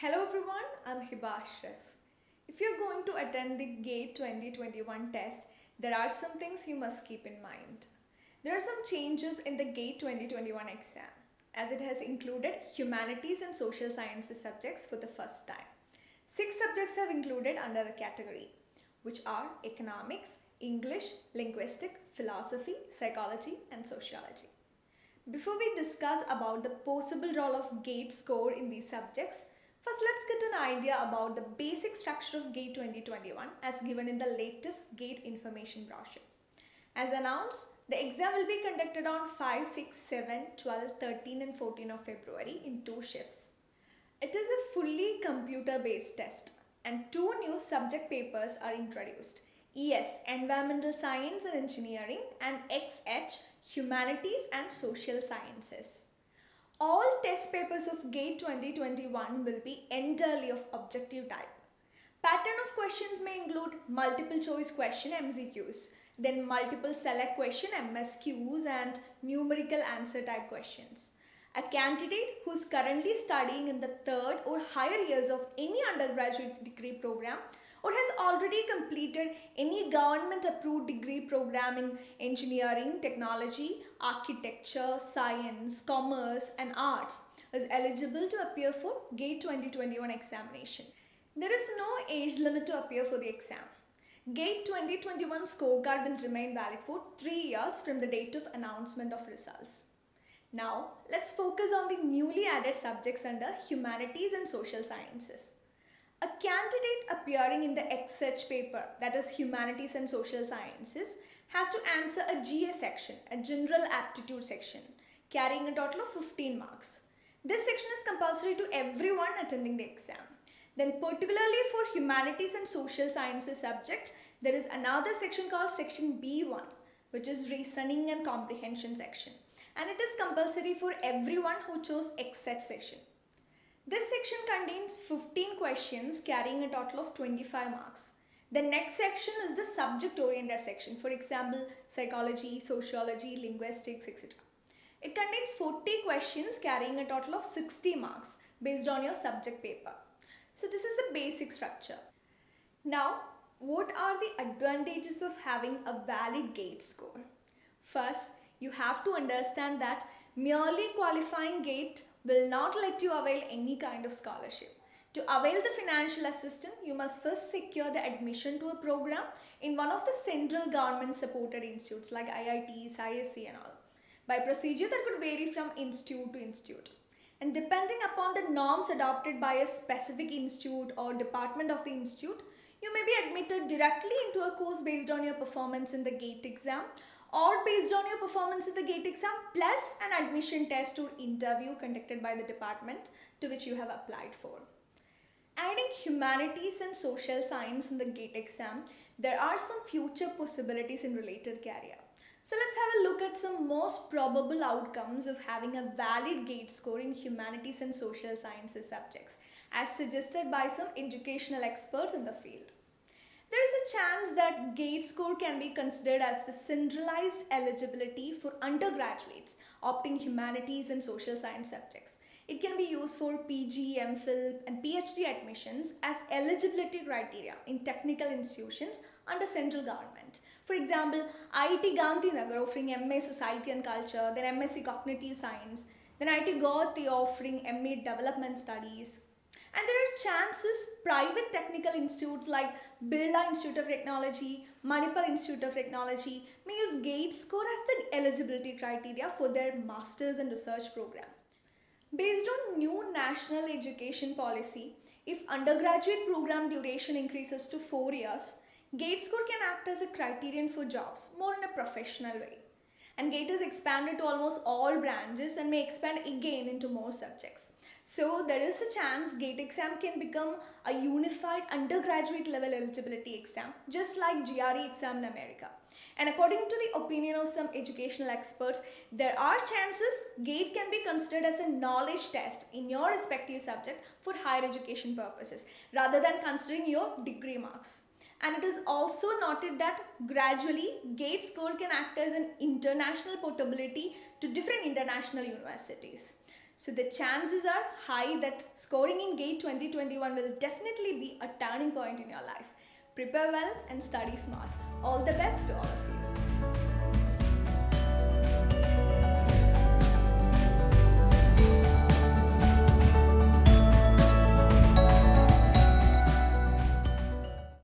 Hello everyone, I'm Hiba Ashraf. If you're going to attend the GATE 2021 test, there are some things you must keep in mind. There are some changes in the GATE 2021 exam, as it has included humanities and social sciences subjects for the first time. 6 subjects have included under the category, which are economics, English, linguistic, philosophy, psychology, and sociology. Before we discuss about the possible role of GATE score in these subjects, first let's get an idea about the basic structure of GATE 2021 as given in the latest GATE information brochure. As announced, the exam will be conducted on 5, 6, 7, 12, 13 and 14 of February in 2 shifts. It is a fully computer-based test and 2 new subject papers are introduced. ES, Environmental Science and Engineering, and XH, Humanities and Social Sciences. All test papers of GATE 2021 will be entirely of objective type. Pattern of questions may include multiple choice question MCQs, then multiple select question MSQs and numerical answer type questions. A candidate who is currently studying in the 3rd or higher years of any undergraduate degree program or has already completed any government approved degree program in engineering, technology, architecture, science, commerce and arts is eligible to appear for GATE 2021 examination. There is no age limit to appear for the exam. GATE 2021 scorecard will remain valid for 3 years from the date of announcement of results. Now, let's focus on the newly added subjects under Humanities and Social Sciences. A candidate appearing in the XH paper, that is Humanities and Social Sciences, has to answer a GS section, a General Aptitude section, carrying a total of 15 marks. This section is compulsory to everyone attending the exam. Then particularly for Humanities and Social Sciences subject, there is another section called section B1, which is Reasoning and Comprehension section. And it is compulsory for everyone who chose XH section. This section contains 15 questions carrying a total of 25 marks. The next section is the subject-oriented section, for example, psychology, sociology, linguistics, etc. It contains 40 questions carrying a total of 60 marks based on your subject paper. So this is the basic structure. Now, what are the advantages of having a valid GATE score? First, you have to understand that merely qualifying GATE will not let you avail any kind of scholarship. To avail the financial assistance, you must first secure the admission to a program in one of the central government supported institutes like IITs, ISC and all. By procedure that could vary from institute to institute. And depending upon the norms adopted by a specific institute or department of the institute, you may be admitted directly into a course based on your performance in the GATE exam or based on your performance in the GATE exam plus an admission test or interview conducted by the department to which you have applied for. Adding humanities and social science in the GATE exam, there are some future possibilities in related career. So let's have a look at some most probable outcomes of having a valid GATE score in humanities and social sciences subjects, as suggested by some educational experts in the field. There is a chance that GATE score can be considered as the centralized eligibility for undergraduates opting humanities and social science subjects. It can be used for PG, MPhil and PhD admissions as eligibility criteria in technical institutions under central government. For example, IIT Gandhinagar offering MA Society and Culture, then MSc Cognitive Science, then IIT Gauhati offering MA Development Studies. And there are chances private technical institutes like Birla Institute of Technology, Manipal Institute of Technology may use GATE score as the eligibility criteria for their masters and research program. Based on new national education policy, if undergraduate program duration increases to 4 years, GATE score can act as a criterion for jobs more in a professional way. And GATE is expanded to almost all branches and may expand again into more subjects. So there is a chance GATE exam can become a unified undergraduate level eligibility exam, just like GRE exam in America. And according to the opinion of some educational experts, there are chances GATE can be considered as a knowledge test in your respective subject for higher education purposes, rather than considering your degree marks. And it is also noted that gradually GATE score can act as an international portability to different international universities. So the chances are high that scoring in GATE 2021 will definitely be a turning point in your life. Prepare well and study smart. All the best to all of you.